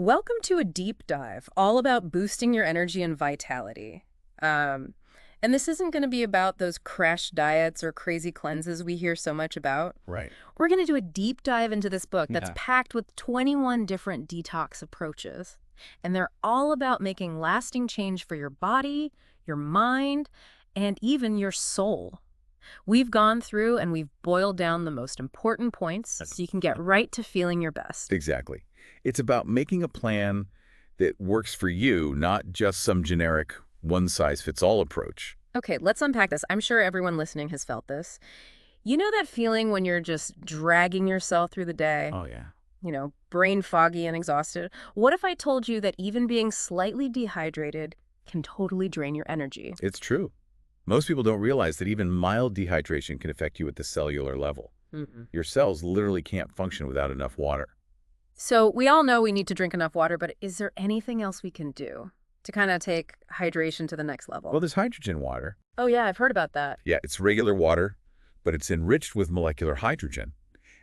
Welcome to a deep dive, all about boosting your energy and vitality. And this isn't going to be about those crash diets or crazy cleanses we hear so much about. Right. We're going to do a deep dive into this book that's Yeah. packed with 21 different detox approaches. And they're all about making lasting change for your body, your mind, and even your soul. We've gone through and we've boiled down the most important points so you can get right to feeling your best. Exactly. It's about making a plan that works for you, not just some generic one-size-fits-all approach. Okay, let's unpack this. I'm sure everyone listening has felt this. You know that feeling when you're just dragging yourself through the day? Oh, yeah. Brain foggy and exhausted? What if I told you that even being slightly dehydrated can totally drain your energy? It's true. Most people don't realize that even mild dehydration can affect you at the cellular level. Mm-mm. Your cells literally can't function without enough water. So we all know we need to drink enough water, but is there anything else we can do to kind of take hydration to the next level? Well, there's hydrogen water. Oh yeah, I've heard about that. Yeah, it's regular water, but it's enriched with molecular hydrogen,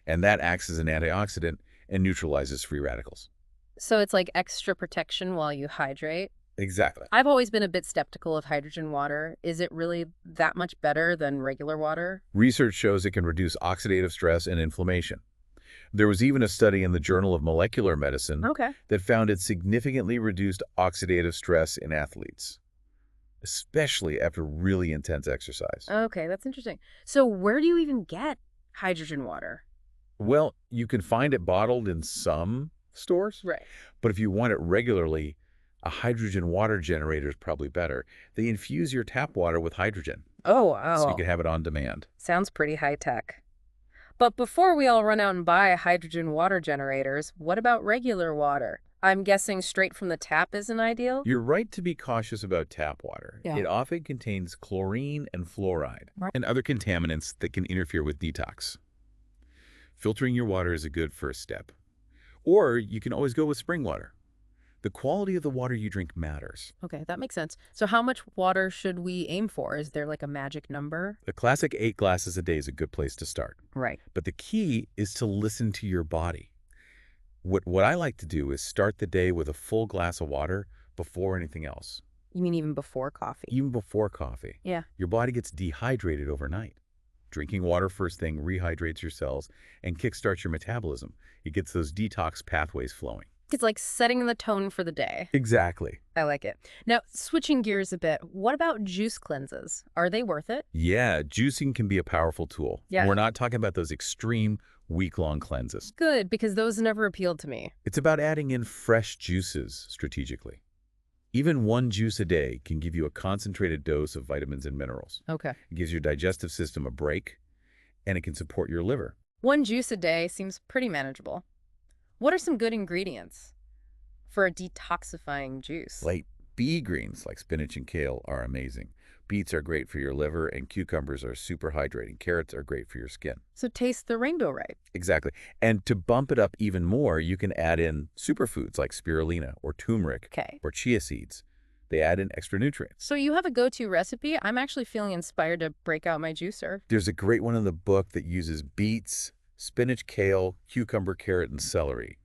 and that acts as an antioxidant and neutralizes free radicals. So it's like extra protection while you hydrate? Exactly. I've always been a bit skeptical of hydrogen water. Is it really that much better than regular water? Research shows it can reduce oxidative stress and inflammation. There was even a study in the Journal of Molecular Medicine Okay. that found it significantly reduced oxidative stress in athletes, especially after really intense exercise. Okay, that's interesting. So where do you even get hydrogen water? Well, you can find it bottled in some stores, Right. but if you want it regularly, a hydrogen water generator is probably better. They infuse your tap water with hydrogen, Oh, so you wow. can have it on demand. Sounds pretty high tech. But before we all run out and buy hydrogen water generators, what about regular water? I'm guessing straight from the tap isn't ideal? You're right to be cautious about tap water. Yeah. It often contains chlorine and fluoride Right. and other contaminants that can interfere with detox. Filtering your water is a good first step. Or you can always go with spring water. The quality of the water you drink matters. Okay, that makes sense. So how much water should we aim for? Is there like a magic number? The classic 8 glasses a day is a good place to start. Right. But the key is to listen to your body. What I like to do is start the day with a full glass of water before anything else, You mean even before coffee? even before coffee. Yeah. Your body gets dehydrated overnight. Drinking water first thing rehydrates your cells and kickstarts your metabolism. It gets those detox pathways flowing. It's like setting the tone for the day. Exactly. I like it. Now, switching gears a bit, what about juice cleanses? Are they worth it? Yeah, juicing can be a powerful tool. Yeah. And we're not talking about those extreme week-long cleanses. Good, because those never appealed to me. It's about adding in fresh juices strategically. Even one juice a day can give you a concentrated dose of vitamins and minerals. Okay. It gives your digestive system a break, and it can support your liver. One juice a day seems pretty manageable. What are some good ingredients for a detoxifying juice? Light B greens like spinach and kale are amazing. Beets are great for your liver, and cucumbers are super hydrating. Carrots are great for your skin. So taste the rainbow right. Exactly. And to bump it up even more, you can add in superfoods like spirulina or turmeric Okay. or chia seeds. They add in extra nutrients. So you have a go-to recipe? I'm actually feeling inspired to break out my juicer. There's a great one in the book that uses beets, spinach, kale, cucumber, carrot, and celery,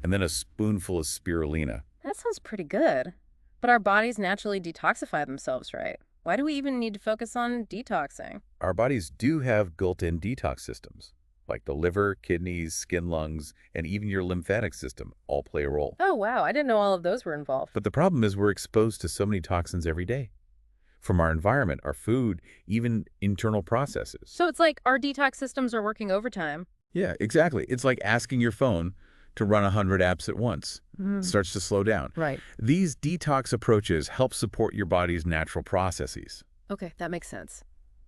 and then a spoonful of spirulina. That sounds pretty good. But our bodies naturally detoxify themselves, right? Why do we even need to focus on detoxing? Our bodies do have built-in detox systems, like the liver, kidneys, skin, lungs, and even your lymphatic system all play a role. Oh, wow. I didn't know all of those were involved. But the problem is we're exposed to so many toxins every day. From our environment, our food, even internal processes. So it's like our detox systems are working overtime. Yeah, exactly. It's like asking your phone to run 100 apps at once. It starts to slow down. Right. These detox approaches help support your body's natural processes. Okay, that makes sense.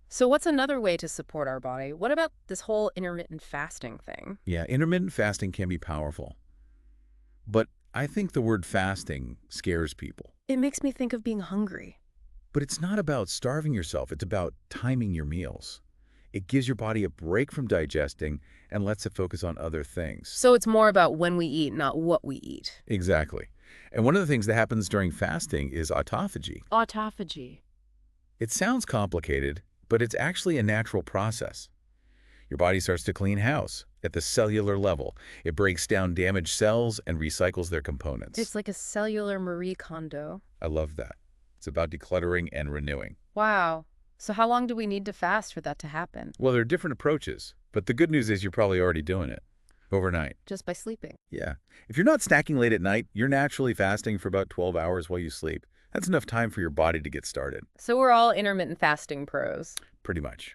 So what's another way to support our body? What about this whole intermittent fasting thing? Yeah, intermittent fasting can be powerful. But I think the word fasting scares people. It makes me think of being hungry. But it's not about starving yourself. It's about timing your meals. It gives your body a break from digesting and lets it focus on other things. So it's more about when we eat, not what we eat. Exactly. And one of the things that happens during fasting is autophagy. Autophagy. It sounds complicated, but it's actually a natural process. Your body starts to clean house, At the cellular level, it breaks down damaged cells and recycles their components. It's like a cellular Marie Kondo. I love that. It's about decluttering and renewing. Wow. So how long do we need to fast for that to happen? Well, there are different approaches, but the good news is you're probably already doing it overnight. Just by sleeping. Yeah. If you're not snacking late at night, you're naturally fasting for about 12 hours while you sleep. That's enough time for your body to get started, So we're all intermittent fasting pros. pretty much.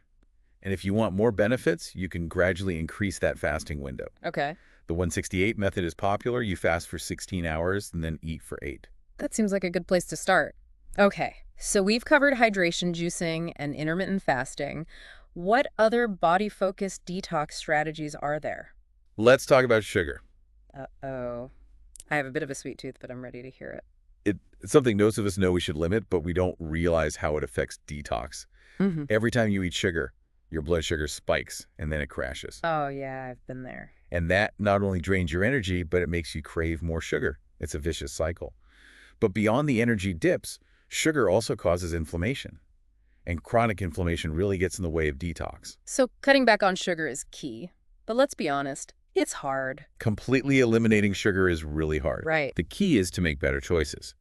And if you want more benefits, you can gradually increase that fasting window. Okay. The 168 method is popular. You fast for 16 hours and then eat for 8. That seems like a good place to start. Okay, so we've covered hydration, juicing, and intermittent fasting. What other body-focused detox strategies are there? Let's talk about sugar. Uh-oh. I have a bit of a sweet tooth, but I'm ready to hear it. It's something most of us know we should limit, but we don't realize how it affects detox. Mm-hmm. Every time you eat sugar, your blood sugar spikes and then it crashes. Oh, yeah, I've been there. And that not only drains your energy, but it makes you crave more sugar. It's a vicious cycle. But beyond the energy dips, sugar also causes inflammation. And chronic inflammation really gets in the way of detox. So cutting back on sugar is key. But let's be honest, it's hard. Completely eliminating sugar is really hard. Right. The key is to make better choices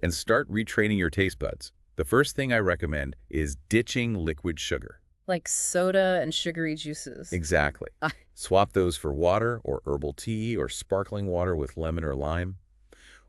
and start retraining your taste buds. The first thing I recommend is ditching liquid sugar. Like soda and sugary juices. Exactly. Ah. Swap those for water or herbal tea or sparkling water with lemon or lime.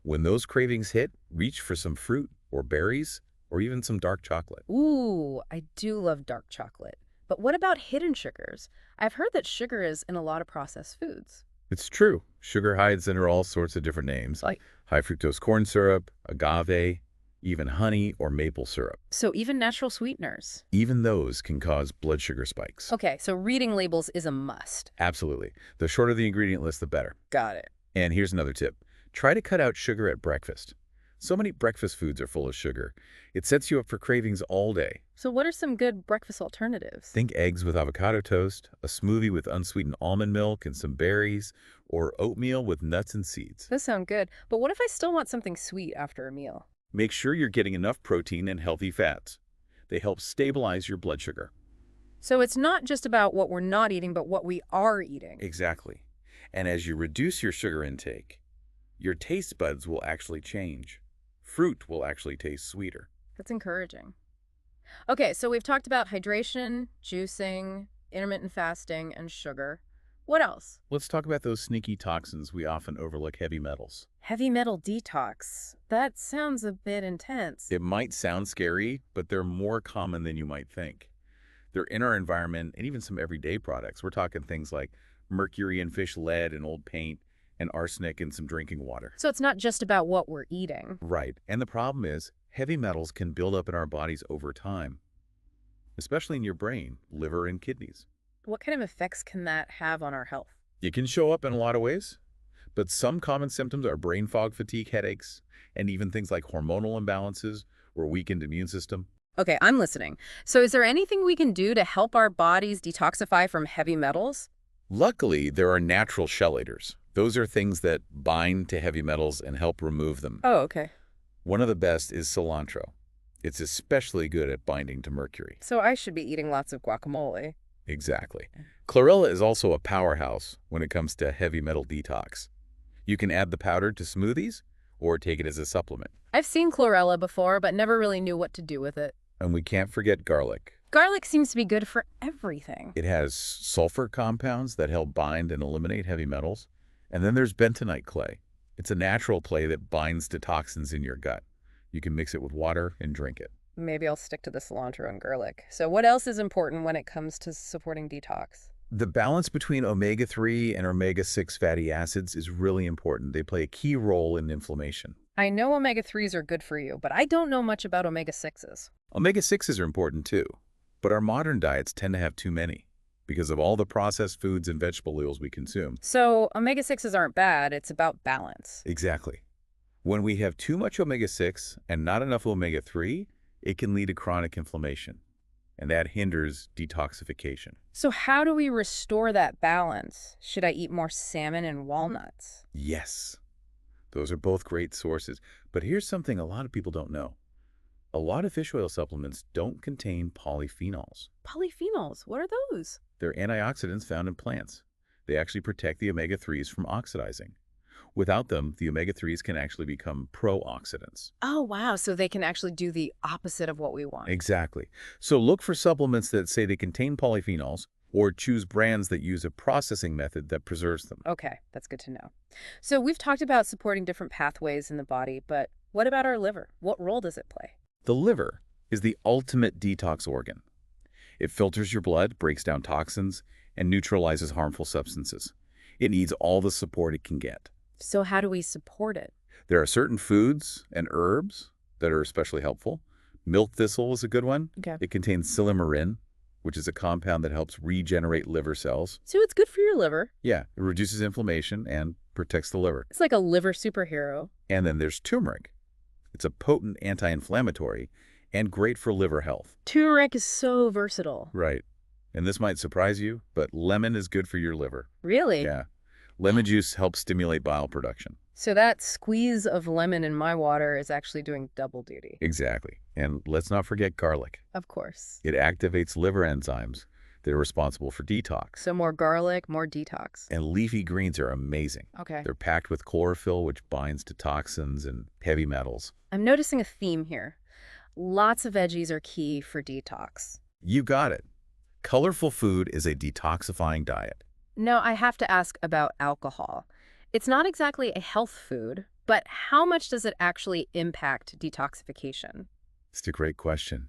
When those cravings hit, reach for some fruit or berries or even some dark chocolate. Ooh, I do love dark chocolate. But what about hidden sugars? I've heard that sugar is in a lot of processed foods. It's true. Sugar hides under all sorts of different names. Like, High fructose corn syrup, agave, even honey or maple syrup. so even natural sweeteners. Even those can cause blood sugar spikes. Okay, so reading labels is a must. Absolutely. The shorter the ingredient list, the better. Got it. And here's another tip. Try to cut out sugar at breakfast. So many breakfast foods are full of sugar. It sets you up for cravings all day. So what are some good breakfast alternatives? Think eggs with avocado toast, a smoothie with unsweetened almond milk and some berries, or oatmeal with nuts and seeds. Those sound good. But what if I still want something sweet after a meal? Make sure you're getting enough protein and healthy fats. They help stabilize your blood sugar. So it's not just about what we're not eating, but what we are eating. Exactly. And as you reduce your sugar intake, your taste buds will actually change. Fruit will actually taste sweeter. That's encouraging. Okay, so we've talked about hydration, juicing, intermittent fasting, and sugar. What else? Let's talk about those sneaky toxins we often overlook: heavy metals. Heavy metal detox. That sounds a bit intense. It might sound scary, but they're more common than you might think. They're in our environment and even some everyday products. We're talking things like mercury in fish, lead in old paint, and arsenic in some drinking water. So it's not just about what we're eating. Right. And the problem is, heavy metals can build up in our bodies over time, especially in your brain, liver, and kidneys. What kind of effects can that have on our health? It can show up in a lot of ways, but some common symptoms are brain fog, fatigue, headaches, and even things like hormonal imbalances or weakened immune system. Okay, I'm listening. So is there anything we can do to help our bodies detoxify from heavy metals? Luckily, there are natural chelators. Those are things that bind to heavy metals and help remove them. Oh, okay. One of the best is cilantro. It's especially good at binding to mercury. So I should be eating lots of guacamole. Exactly. Chlorella is also a powerhouse when it comes to heavy metal detox. You can add the powder to smoothies or take it as a supplement. I've seen chlorella before, but never really knew what to do with it. And we can't forget garlic. Garlic seems to be good for everything. It has sulfur compounds that help bind and eliminate heavy metals. And then there's bentonite clay. It's a natural clay that binds to toxins in your gut. You can mix it with water and drink it. Maybe I'll stick to the cilantro and garlic. So what else is important when it comes to supporting detox? The balance between omega-3 and omega-6 fatty acids is really important. They play a key role in inflammation. I know omega-3s are good for you, but I don't know much about omega-6s. Omega-6s are important too, but our modern diets tend to have too many because of all the processed foods and vegetable oils we consume. So omega-6s aren't bad, it's about balance. Exactly. When we have too much omega-6 and not enough omega-3, it can lead to chronic inflammation, and that hinders detoxification. So how do we restore that balance? Should I eat more salmon and walnuts? Yes, those are both great sources, but here's something a lot of people don't know. A lot of fish oil supplements don't contain polyphenols. Polyphenols, what are those? They're antioxidants found in plants. They actually protect the omega-3s from oxidizing. Without them, the omega-3s can actually become pro-oxidants. Oh, wow. So they can actually do the opposite of what we want. Exactly. So look for supplements that say they contain polyphenols or choose brands that use a processing method that preserves them. Okay, that's good to know. So we've talked about supporting different pathways in the body, but what about our liver? What role does it play? The liver is the ultimate detox organ. It filters your blood, breaks down toxins, and neutralizes harmful substances. It needs all the support it can get. So how do we support it? There are certain foods and herbs that are especially helpful. Milk thistle is a good one. Okay. It contains silymarin, which is a compound that helps regenerate liver cells. So it's good for your liver. Yeah, it reduces inflammation and protects the liver. It's like a liver superhero. And then there's turmeric. It's a potent anti-inflammatory and great for liver health. Turmeric is so versatile. Right. And this might surprise you, but lemon is good for your liver. Really? Yeah. Lemon juice helps stimulate bile production. So that squeeze of lemon in my water is actually doing double duty. Exactly. And let's not forget garlic. Of course. It activates liver enzymes that are responsible for detox. So more garlic, more detox. And leafy greens are amazing. Okay. They're packed with chlorophyll, which binds to toxins and heavy metals. I'm noticing a theme here. Lots of veggies are key for detox. You got it. Colorful food is a detoxifying diet. Now, I have to ask about alcohol. It's not exactly a health food, but how much does it actually impact detoxification? It's a great question.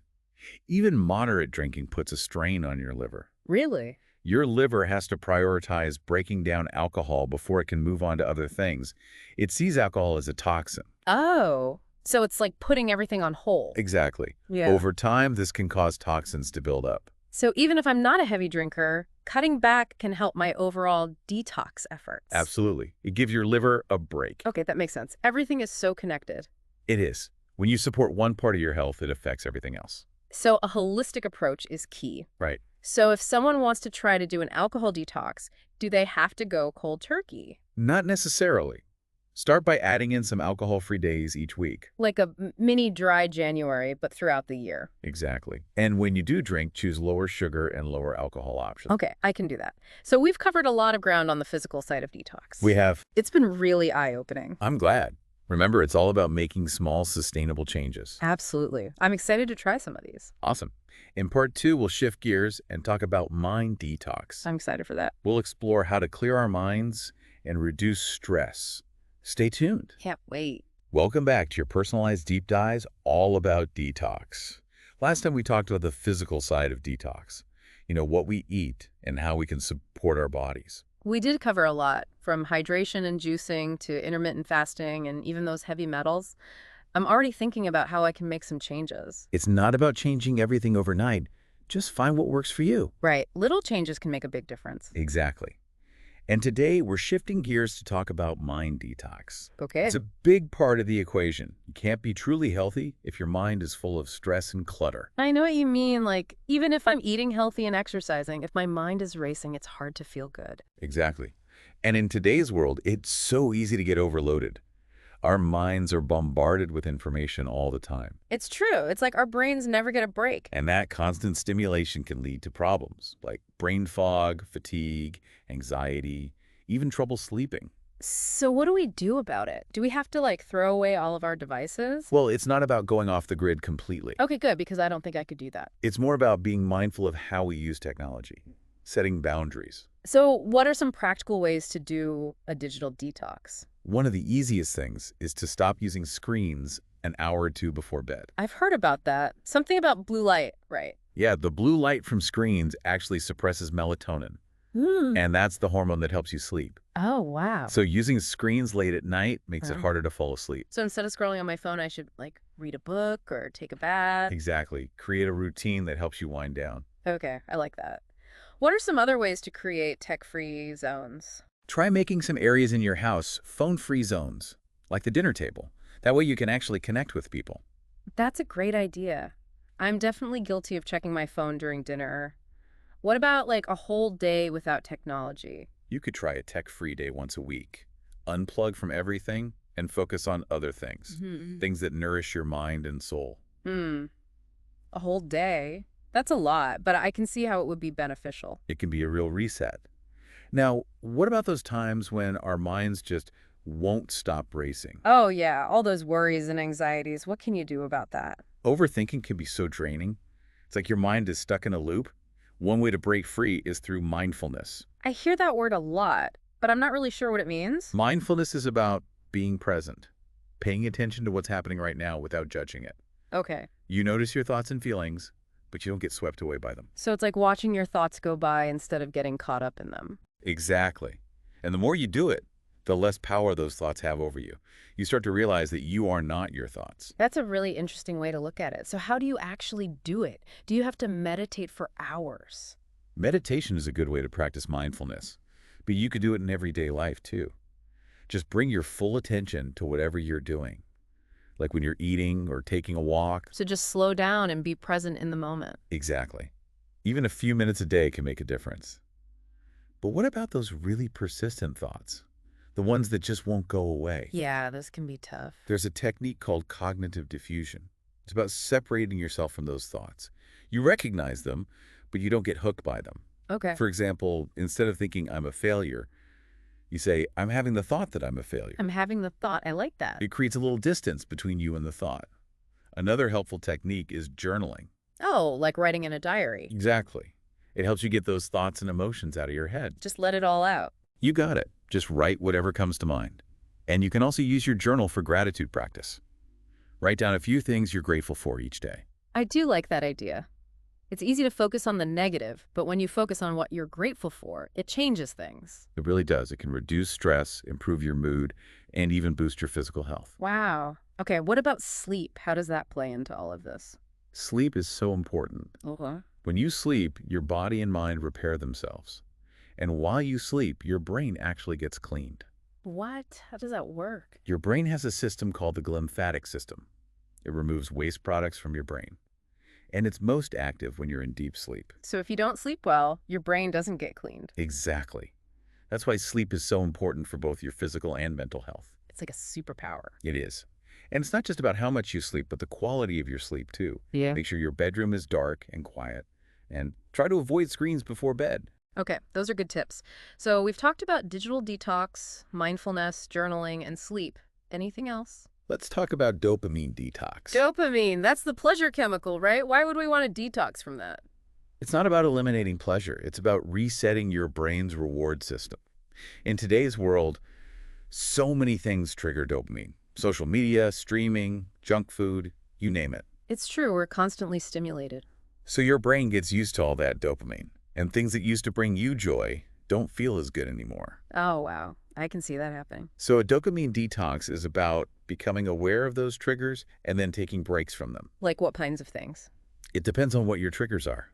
Even moderate drinking puts a strain on your liver. Really? Your liver has to prioritize breaking down alcohol before it can move on to other things. It sees alcohol as a toxin. Oh, so it's like putting everything on hold. Exactly. Yeah. Over time, this can cause toxins to build up. So even if I'm not a heavy drinker, cutting back can help my overall detox efforts. Absolutely. It gives your liver a break. Okay, that makes sense. Everything is so connected. It is. When you support one part of your health, it affects everything else. So a holistic approach is key. Right. So if someone wants to try to do an alcohol detox, do they have to go cold turkey? Not necessarily. Start by adding in some alcohol-free days each week. Like a mini dry January, but throughout the year. Exactly. And when you do drink, choose lower sugar and lower alcohol options. Okay, I can do that. So we've covered a lot of ground on the physical side of detox. We have. It's been really eye-opening. I'm glad. Remember, it's all about making small, sustainable changes. Absolutely. I'm excited to try some of these. Awesome. In part 2, we'll shift gears and talk about mind detox. I'm excited for that. We'll explore how to clear our minds and reduce stress. Stay tuned. Can't wait. Welcome back to your personalized deep dives all about detox. Last time we talked about the physical side of detox. You know, what we eat and how we can support our bodies. We did cover a lot, from hydration and juicing to intermittent fasting and even those heavy metals. I'm already thinking about how I can make some changes. It's not about changing everything overnight. Just find what works for you. Right. Little changes can make a big difference. Exactly. And today, we're shifting gears to talk about mind detox. Okay. It's a big part of the equation. You can't be truly healthy if your mind is full of stress and clutter. I know what you mean. Like, even if I'm eating healthy and exercising, if my mind is racing, it's hard to feel good. Exactly. And in today's world, it's so easy to get overloaded. Our minds are bombarded with information all the time. It's true. It's like our brains never get a break. And that constant stimulation can lead to problems like brain fog, fatigue, anxiety, even trouble sleeping. So what do we do about it? Do we have to, like, throw away all of our devices? Well, it's not about going off the grid completely. Okay, good, because I don't think I could do that. It's more about being mindful of how we use technology, setting boundaries. So what are some practical ways to do a digital detox? One of the easiest things is to stop using screens an hour or two before bed. I've heard about that. Something about blue light, right? Yeah, the blue light from screens actually suppresses melatonin, and that's the hormone that helps you sleep. Oh, wow. So using screens late at night makes it Uh-huh. harder to fall asleep. So instead of scrolling on my phone, I should, like, read a book or take a bath? Exactly. Create a routine that helps you wind down. Okay, I like that. What are some other ways to create tech-free zones? Try making some areas in your house phone-free zones, like the dinner table. That way you can actually connect with people. That's a great idea. I'm definitely guilty of checking my phone during dinner. What about, like, a whole day without technology? You could try a tech-free day once a week. Unplug from everything and focus on other things. Things that nourish your mind and soul. A whole day? That's a lot, but I can see how it would be beneficial. It can be a real reset. Now, what about those times when our minds just won't stop racing? Oh, yeah, all those worries and anxieties. What can you do about that? Overthinking can be so draining. It's like your mind is stuck in a loop. One way to break free is through mindfulness. I hear that word a lot, but I'm not really sure what it means. Mindfulness is about being present, paying attention to what's happening right now without judging it. Okay. You notice your thoughts and feelings, but you don't get swept away by them. So it's like watching your thoughts go by instead of getting caught up in them. Exactly. And the more you do it, the less power those thoughts have over you. You start to realize that you are not your thoughts. That's a really interesting way to look at it. So how do you actually do it? Do you have to meditate for hours? Meditation is a good way to practice mindfulness, but you could do it in everyday life too. Just bring your full attention to whatever you're doing, like when you're eating or taking a walk. So just slow down and be present in the moment. Exactly. Even a few minutes a day can make a difference. But what about those really persistent thoughts? The ones that just won't go away? Yeah, this can be tough. There's a technique called cognitive diffusion. It's about separating yourself from those thoughts. You recognize them, but you don't get hooked by them. Okay. For example, instead of thinking I'm a failure, you say, I'm having the thought that I'm a failure. I'm having the thought. I like that. It creates a little distance between you and the thought. Another helpful technique is journaling. Oh, like writing in a diary. Exactly. It helps you get those thoughts and emotions out of your head. Just let it all out. You got it. Just write whatever comes to mind. And you can also use your journal for gratitude practice. Write down a few things you're grateful for each day. I do like that idea. It's easy to focus on the negative, but when you focus on what you're grateful for, it changes things. It really does. It can reduce stress, improve your mood, and even boost your physical health. Wow. Okay, what about sleep? How does that play into all of this? Sleep is so important. Okay. When you sleep, your body and mind repair themselves. And while you sleep, your brain actually gets cleaned. What? How does that work? Your brain has a system called the glymphatic system. It removes waste products from your brain. And it's most active when you're in deep sleep. So if you don't sleep well, your brain doesn't get cleaned. Exactly. That's why sleep is so important for both your physical and mental health. It's like a superpower. It is. And it's not just about how much you sleep, but the quality of your sleep too. Yeah. Make sure your bedroom is dark and quiet. And try to avoid screens before bed. Okay, those are good tips. So we've talked about digital detox, mindfulness, journaling, and sleep. Anything else? Let's talk about dopamine detox. Dopamine, that's the pleasure chemical, right? Why would we want to detox from that? It's not about eliminating pleasure. It's about resetting your brain's reward system. In today's world, so many things trigger dopamine. Social media, streaming, junk food, you name it. It's true, we're constantly stimulated. So your brain gets used to all that dopamine, and things that used to bring you joy don't feel as good anymore. Oh, wow. I can see that happening. So a dopamine detox is about becoming aware of those triggers and then taking breaks from them. Like what kinds of things? It depends on what your triggers are.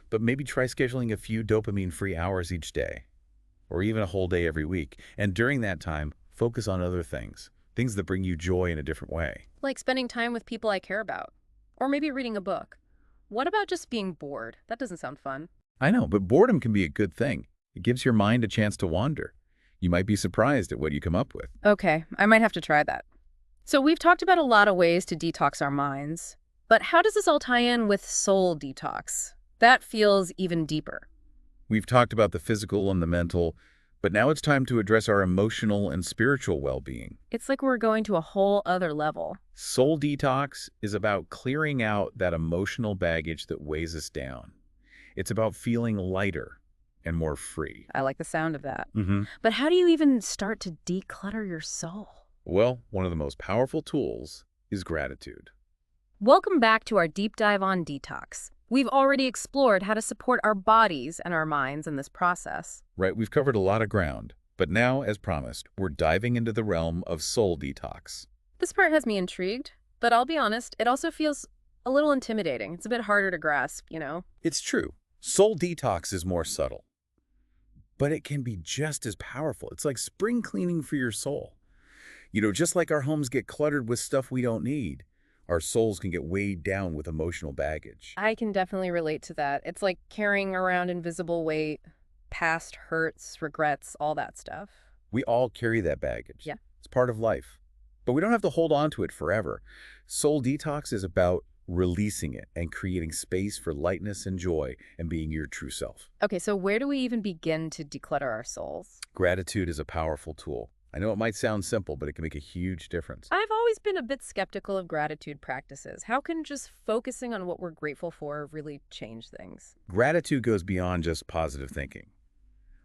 But maybe try scheduling a few dopamine-free hours each day, or even a whole day every week. And during that time, focus on other things that bring you joy in a different way. Like spending time with people I care about. Or maybe reading a book. What about just being bored? That doesn't sound fun. I know, but boredom can be a good thing. It gives your mind a chance to wander. You might be surprised at what you come up with. Okay, I might have to try that. So we've talked about a lot of ways to detox our minds. But how does this all tie in with soul detox? That feels even deeper. We've talked about the physical and the mental, but now it's time to address our emotional and spiritual well-being. It's like we're going to a whole other level. Soul detox is about clearing out that emotional baggage that weighs us down. It's about feeling lighter and more free. I like the sound of that. Mm-hmm. But how do you even start to declutter your soul? Well, one of the most powerful tools is gratitude. Welcome back to our deep dive on detox. We've already explored how to support our bodies and our minds in this process. Right, we've covered a lot of ground, but now, as promised, we're diving into the realm of soul detox. This part has me intrigued, but I'll be honest, it also feels a little intimidating. It's a bit harder to grasp, you know? It's true. Soul detox is more subtle, but it can be just as powerful. It's like spring cleaning for your soul. You know, just like our homes get cluttered with stuff we don't need, our souls can get weighed down with emotional baggage. I can definitely relate to that. It's like carrying around invisible weight, past hurts, regrets, all that stuff. We all carry that baggage. Yeah. It's part of life. But we don't have to hold on to it forever. Soul detox is about releasing it and creating space for lightness and joy and being your true self. Okay, so where do we even begin to declutter our souls? Gratitude is a powerful tool. I know it might sound simple, but it can make a huge difference. I've always been a bit skeptical of gratitude practices. How can just focusing on what we're grateful for really change things? Gratitude goes beyond just positive thinking.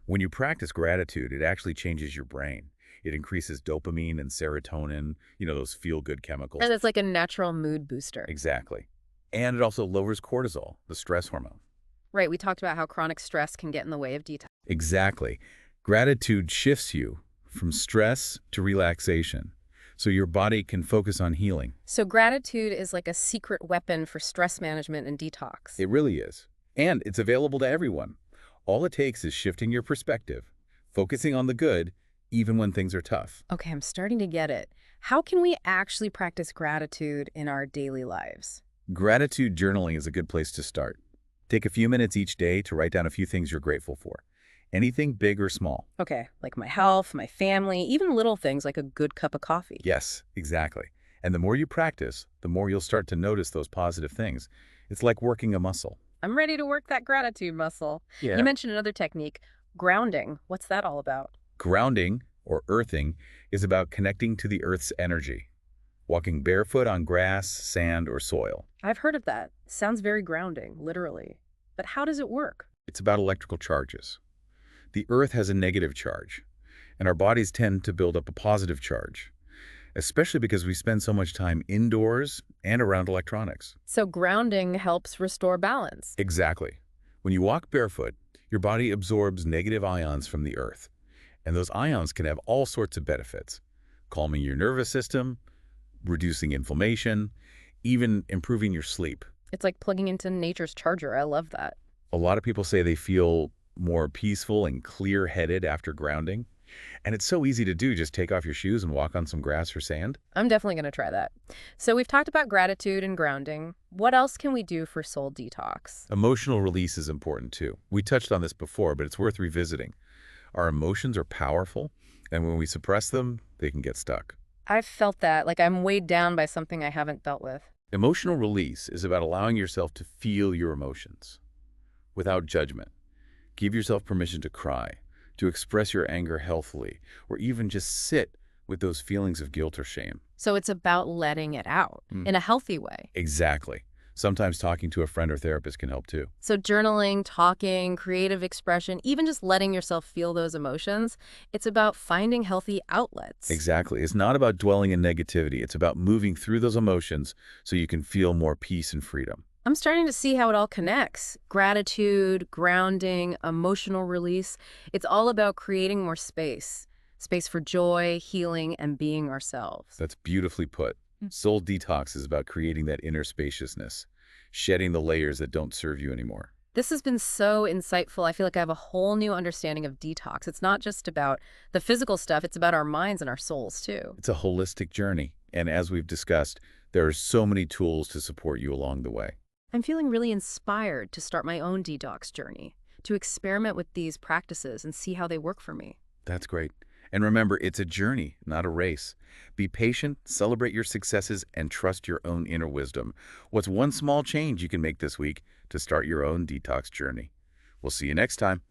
When you practice gratitude, it actually changes your brain. It increases dopamine and serotonin, those feel-good chemicals. And it's like a natural mood booster. Exactly. And it also lowers cortisol, the stress hormone. Right, we talked about how chronic stress can get in the way of detox. Exactly. Gratitude shifts you from stress to relaxation, so your body can focus on healing. So gratitude is like a secret weapon for stress management and detox. It really is. And it's available to everyone. All it takes is shifting your perspective, focusing on the good, even when things are tough. Okay, I'm starting to get it. How can we actually practice gratitude in our daily lives? Gratitude journaling is a good place to start. Take a few minutes each day to write down a few things you're grateful for. Anything big or small. Okay, like my health, my family, even little things like a good cup of coffee. Yes, exactly. And the more you practice, the more you'll start to notice those positive things. It's like working a muscle. I'm ready to work that gratitude muscle. Yeah. You mentioned another technique, grounding. What's that all about? Grounding, or earthing, is about connecting to the Earth's energy. Walking barefoot on grass, sand, or soil. I've heard of that. Sounds very grounding, literally. But how does it work? It's about electrical charges. The Earth has a negative charge, and our bodies tend to build up a positive charge, especially because we spend so much time indoors and around electronics. So grounding helps restore balance. Exactly. When you walk barefoot, your body absorbs negative ions from the Earth, and those ions can have all sorts of benefits, calming your nervous system, reducing inflammation, even improving your sleep. It's like plugging into nature's charger. I love that. A lot of people say they feel more peaceful and clear-headed after grounding. And it's so easy to do. Just take off your shoes and walk on some grass or sand. I'm definitely going to try that. So we've talked about gratitude and grounding. What else can we do for soul detox? Emotional release is important too. We touched on this before, but it's worth revisiting. Our emotions are powerful, and when we suppress them, they can get stuck. I've felt that, like I'm weighed down by something I haven't dealt with. Emotional release is about allowing yourself to feel your emotions without judgment. Give yourself permission to cry, to express your anger healthily, or even just sit with those feelings of guilt or shame. So it's about letting it out in a healthy way. Exactly. Sometimes talking to a friend or therapist can help too. So journaling, talking, creative expression, even just letting yourself feel those emotions, it's about finding healthy outlets. Exactly. It's not about dwelling in negativity. It's about moving through those emotions so you can feel more peace and freedom. I'm starting to see how it all connects. Gratitude, grounding, emotional release. It's all about creating more space. Space for joy, healing, and being ourselves. That's beautifully put. Soul detox is about creating that inner spaciousness, shedding the layers that don't serve you anymore. This has been so insightful. I feel like I have a whole new understanding of detox. It's not just about the physical stuff, it's about our minds and our souls too. It's a holistic journey, and as we've discussed, there are so many tools to support you along the way. I'm feeling really inspired to start my own detox journey, to experiment with these practices and see how they work for me. That's great. And remember, it's a journey, not a race. Be patient, celebrate your successes, and trust your own inner wisdom. What's one small change you can make this week to start your own detox journey? We'll see you next time.